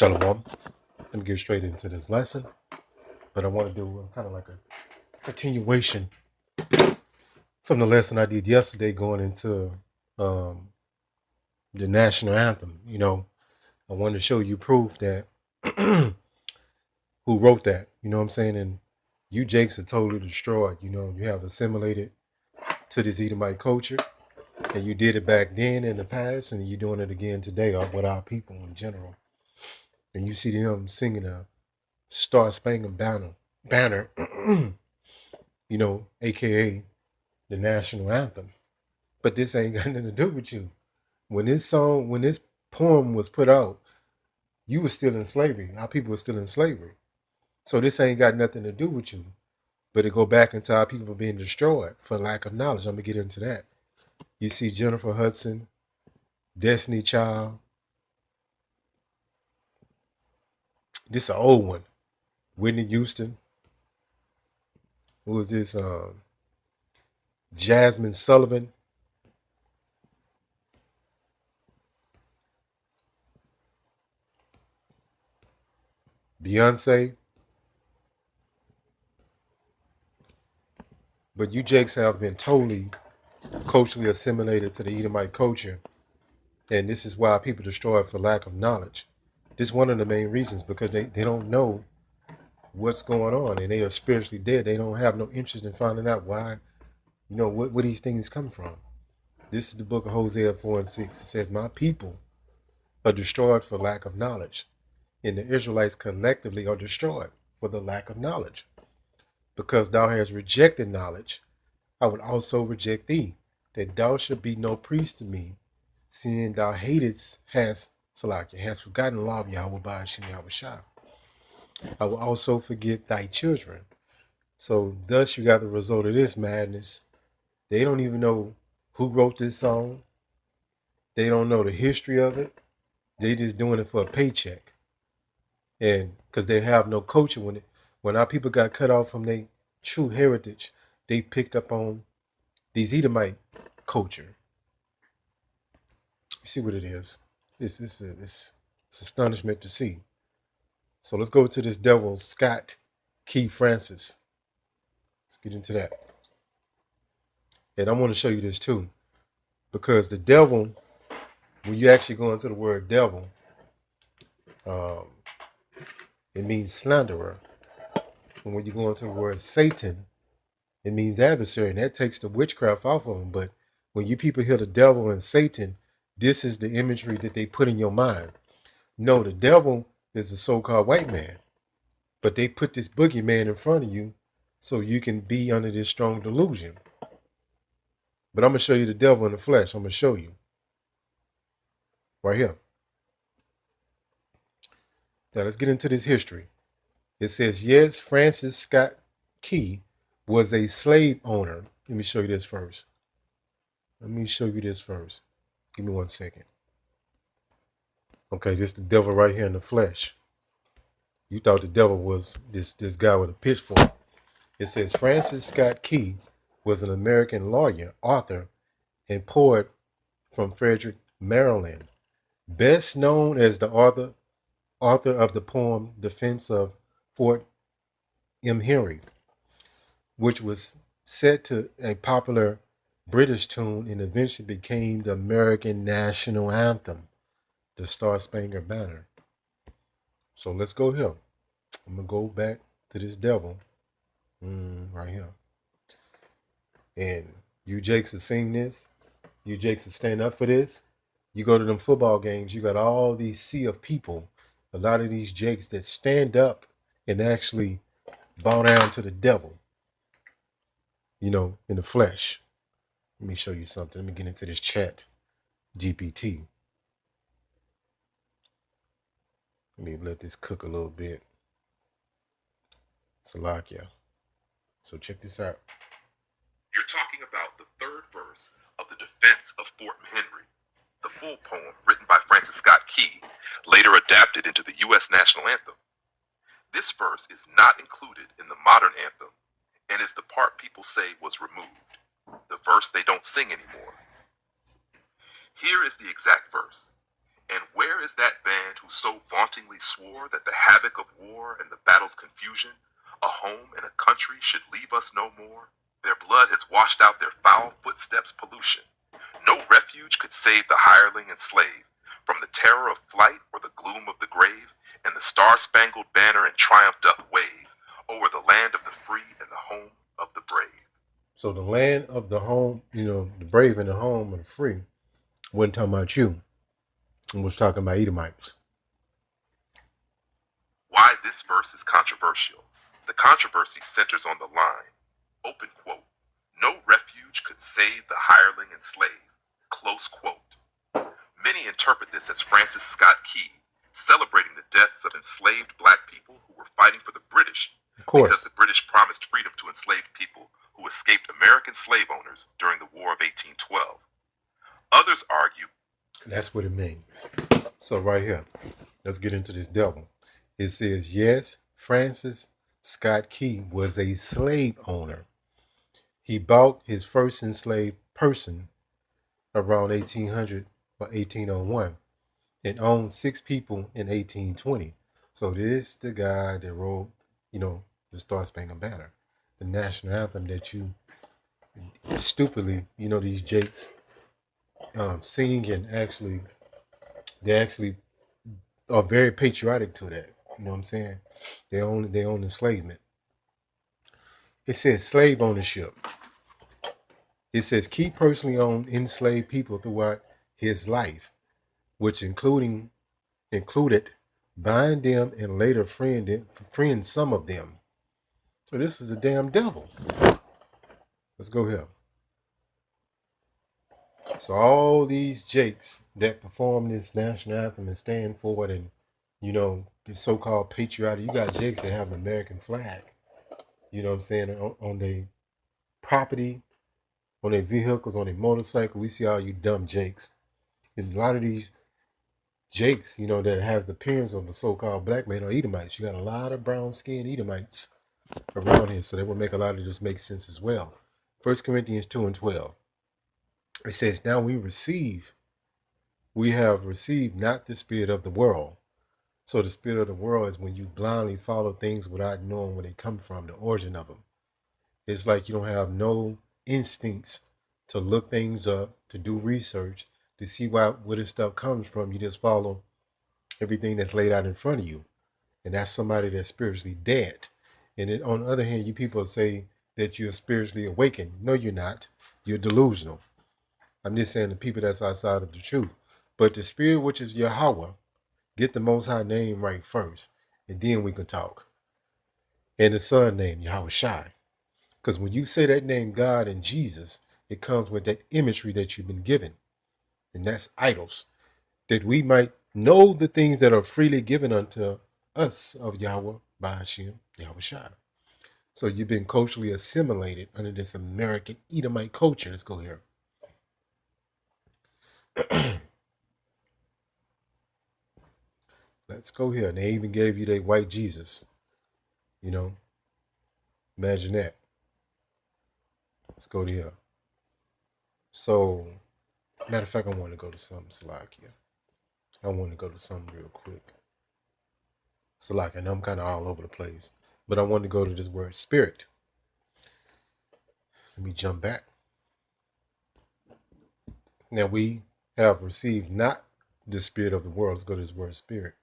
Shalom. Let me get straight into this lesson, but I want to do kind of like a continuation from the lesson I did yesterday going into um, the national anthem. I wanted to show you proof that who wrote that, you know what I'm saying? And you Jakes are totally destroyed. You have assimilated to this Edomite culture, and you did it back then in the past, and you're doing it again today with our people in general. And you see them singing a Star Spangled banner, aka the national anthem. But this ain't got nothing to do with you. When this poem was put out, you were still in slavery. Our people were still in slavery. So this ain't got nothing to do with you. But it go back into our people being destroyed for lack of knowledge. I'm gonna get into that. You see Jennifer Hudson, Destiny Child. This is an old one. Whitney Houston. Who was this? Jasmine Sullivan. Beyonce. But you Jakes have been totally culturally assimilated to the Edomite culture. And this is why people destroy it for lack of knowledge. This is one of the main reasons, because they don't know what's going on, and they are spiritually dead. They don't have no interest in finding out why, where these things come from. This is the book of Hosea 4 and 6. It says, my people are destroyed for lack of knowledge. And the Israelites collectively are destroyed for the lack of knowledge. Because thou hast rejected knowledge, I would also reject thee, that thou should be no priest to me, seeing thou hast forgotten the law of Yahweh by Hashem Yahweh Shah. I will also forget thy children. So thus you got the result of this madness. They don't even know who wrote this song. They don't know the history of it. They just doing it for a paycheck. And because they have no culture. When our people got cut off from their true heritage, they picked up on these Edomite culture. You see what it is. It's astonishment to see. So let's go to this devil, Scott Key Francis. Let's get into that. And I want to show you this too. Because the devil, when you actually go into the word devil, it means slanderer. And when you go into the word Satan, it means adversary. And that takes the witchcraft off of them. But when you people hear the devil and Satan, this is the imagery that they put in your mind. No, the devil is a so-called white man. But they put this boogeyman in front of you so you can be under this strong delusion. But I'm going to show you the devil in the flesh. I'm going to show you. Right here. Now let's get into this history. It says, yes, Francis Scott Key was a slave owner. Let me show you this first. Give me 1 second. Okay, this is the devil right here in the flesh. You thought the devil was this guy with a pitchfork. It says Francis Scott Key was an American lawyer, author, and poet from Frederick, Maryland. Best known as the author of the poem Defense of Fort Henry, which was set to a popular British tune and eventually became the American national anthem, the Star Spangled Banner. So let's go here. I'm going to go back to this devil right here. And you Jakes have seen this. You Jakes have stand up for this. You go to them football games, you got all these sea of people, a lot of these Jakes that stand up and actually bow down to the devil, in the flesh. Let me show you something. Let me get into this chat GPT. Let me let this cook a little bit. Salakia. So check this out. You're talking about the third verse of the Defense of Fort Henry, the full poem written by Francis Scott Key, later adapted into the U.S. national anthem. This verse is not included in the modern anthem and is the part people say was removed, the verse they don't sing anymore. Here is the exact verse. And where is that band who so vauntingly swore that the havoc of war and the battle's confusion, a home and a country should leave us no more? Their blood has washed out their foul footsteps' pollution. No refuge could save the hireling and slave from the terror of flight or the gloom of the grave, and the star-spangled banner in triumph doth wave over the land of the free and the home of the brave. So the land of the home, the brave and the home of the free, wasn't talking about you. It was talking about Edomites. Why this verse is controversial. The controversy centers on the line, open quote, no refuge could save the hireling and slave, close quote. Many interpret this as Francis Scott Key celebrating the deaths of enslaved black people who were fighting for the British Of course. because the British promised freedom to enslaved people who escaped American slave owners during the War of 1812. Others argue that's what it means. So right here, let's get into this devil. It says, yes, Francis Scott Key was a slave owner. He bought his first enslaved person around 1800 or 1801 and owned 6 people in 1820. So this the guy that wrote, the Star Spangled Banner, the national anthem that you stupidly, these jakes sing, and they actually are very patriotic to that. You know what I'm saying? They own enslavement. It says slave ownership. It says Key personally owned enslaved people throughout his life, which included buying them and later freeing some of them. So this is a damn devil. Let's go here. So all these jakes that perform this national anthem and stand for it, and the so-called patriotic, you got jakes that have an American flag, you know what I'm saying, on their property, on their vehicles, on their motorcycle. We see all you dumb jakes. And a lot of these jakes, that has the appearance of a so-called black man or Edomites. You got a lot of brown-skinned Edomites around here, so that would make a lot of this make sense as well. 1 Corinthians 2:12. It says, now we have received not the spirit of the world. So the spirit of the world is when you blindly follow things without knowing where they come from, the origin of them. It's like you don't have no instincts to look things up, to do research, to see where this stuff comes from. You just follow everything that's laid out in front of you. And that's somebody that's spiritually dead. And then on the other hand, you people say that you're spiritually awakened. No, you're not. You're delusional. I'm just saying the people that's outside of the truth. But the spirit, which is Yahweh, get the Most High name right first, and then we can talk. And the Son name, Yahweh Shai. Because when you say that name, God and Jesus, it comes with that imagery that you've been given. And that's idols. That we might know the things that are freely given unto us of Yahweh, by Hashem, Yahweh Shai. So you've been culturally assimilated under this American Edomite culture. Let's go here. Let's go here. And they even gave you that white Jesus. Imagine that. Let's go to here. So, matter of fact, I want to go to something, Salakia. I want to go to something real quick. Salakia, I know I'm kind of all over the place. But I want to go to this word spirit. Let me jump back. Now we have received not the spirit of the world. Let's go to this word spirit.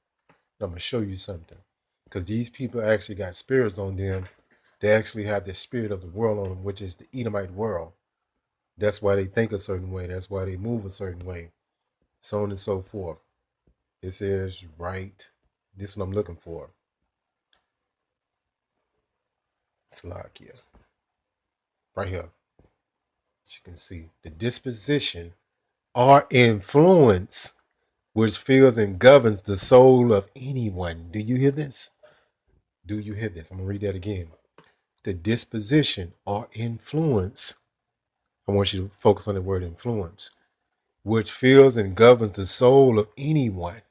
Now I'm going to show you something. Because these people actually got spirits on them. They actually have the spirit of the world on them, which is the Edomite world. That's why they think a certain way. That's why they move a certain way. So on and so forth. It says, right. This is what I'm looking for. Salakia. Right here. As you can see, the disposition or influence which fills and governs the soul of anyone. Do you hear this? Do you hear this? I'm going to read that again. The disposition or influence. I want you to focus on the word influence, which fills and governs the soul of anyone.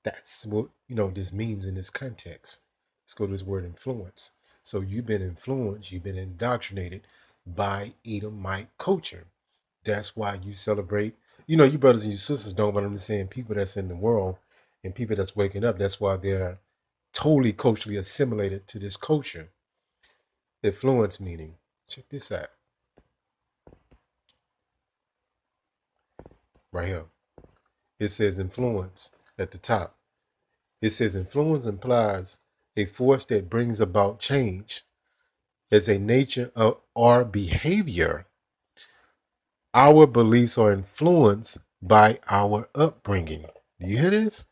That's what, this means in this context. Let's go to this word influence. So you've been influenced, you've been indoctrinated by Edomite culture. That's why you celebrate you brothers and your sisters don't, but I'm just saying people that's in the world and people that's waking up, that's why they're totally culturally assimilated to this culture. Influence meaning. Check this out. Right here. It says influence at the top. It says influence implies a force that brings about change as a nature of our behavior. Our beliefs are influenced by our upbringing. Do you hear this?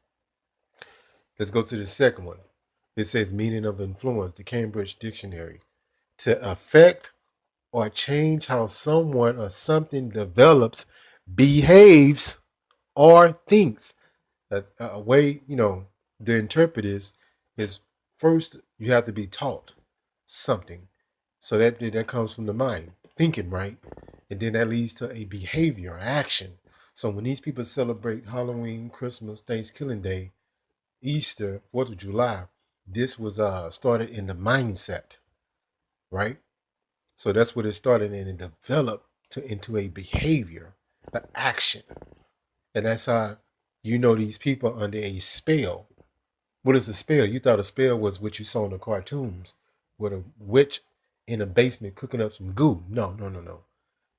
Let's go to the second one. It says meaning of influence, the Cambridge Dictionary. To affect or change how someone or something develops, behaves, or thinks. A way, to interpret is first you have to be taught something. So that comes from the mind, thinking, right? And then that leads to a behavior, action. So when these people celebrate Halloween, Christmas, Thanksgiving Day, Easter, 4th of July, this was started in the mindset, right? So that's what it started and it developed into a behavior, an action. And that's how these people under a spell. What is a spell? You thought a spell was what you saw in the cartoons with a witch in a basement cooking up some goo. No, no, no, no.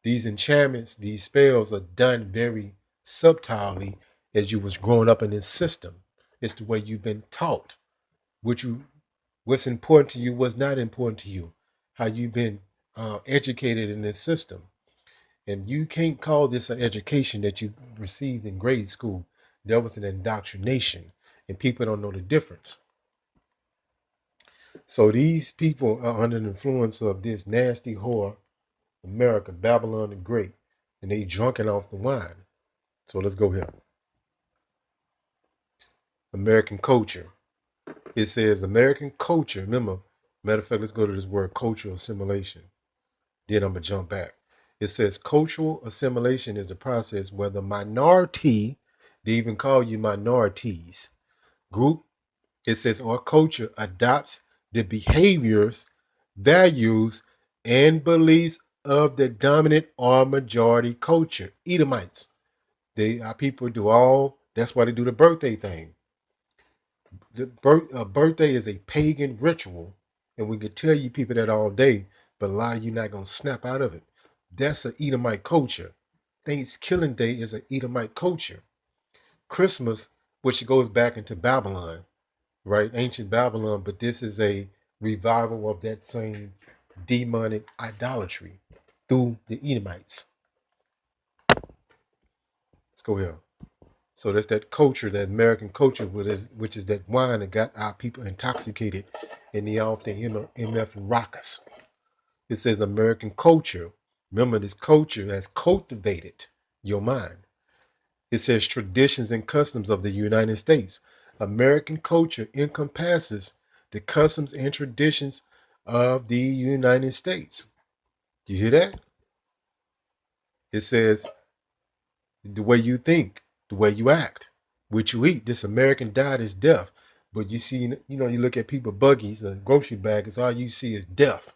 These enchantments, these spells are done very subtly as you was growing up in this system. It's the way you've been taught. What's important to you, what's not important to you, how you've been educated in this system. And you can't call this an education that you received in grade school. There was an indoctrination, and people don't know the difference. So these people are under the influence of this nasty whore, America, Babylon the Great, and they drunken off the wine. So let's go here. American culture. It says American culture. Remember, matter of fact, let's go to this word cultural assimilation. Then I'm going to jump back. It says cultural assimilation is the process where the minority, they even call you minorities, group, it says our culture adopts the behaviors, values, and beliefs of the dominant or majority culture. Edomites. Our people do that's why they do the birthday thing. The birthday is a pagan ritual, and we could tell you people that all day, but a lot of you not gonna snap out of it. That's an Edomite culture. Thanksgiving Day is an Edomite culture. Christmas, which goes back into Babylon, right? Ancient Babylon, but this is a revival of that same demonic idolatry through the Edomites. Let's go here. So that's that culture, that American culture, which is that wine that got our people intoxicated and they off the MF rockers. It says American culture. Remember, this culture has cultivated your mind. It says traditions and customs of the United States. American culture encompasses the customs and traditions of the United States. Do you hear that? It says the way you think, the way you act, what you eat. This American diet is death. But you see, you look at people, buggies, a grocery bag, is all you see is death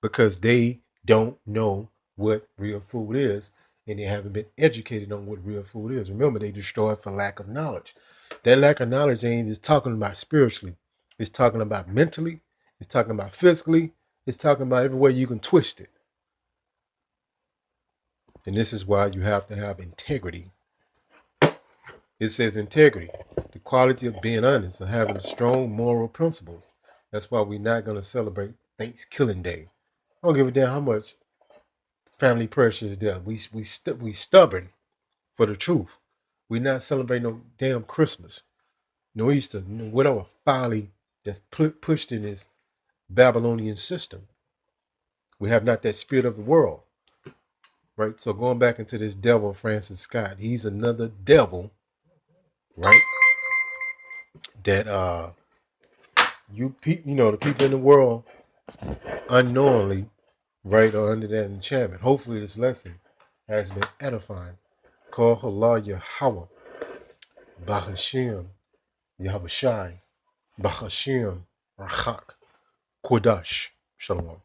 because they don't know what real food is and they haven't been educated on what real food is. Remember, they destroy it for lack of knowledge. That lack of knowledge ain't just talking about spiritually. It's talking about mentally. It's talking about physically. It's talking about everywhere you can twist it. And this is why you have to have integrity. It says integrity, the quality of being honest and having strong moral principles. That's why we're not going to celebrate Thanksgiving Day. I don't give a damn how much family pressure is there. We stubborn for the truth. We're not celebrating no damn Christmas, no Easter, no whatever folly that's pushed in this Babylonian system. We have not that spirit of the world, right? So going back into this devil, Francis Scott, he's another devil, right? That the people in the world unknowingly, right, are under that enchantment. Hopefully this lesson has been edifying. Call Allah Yahweh, Bahashim, Yahweh Shai, Bahashim, Rachak, Kodash. Shalom.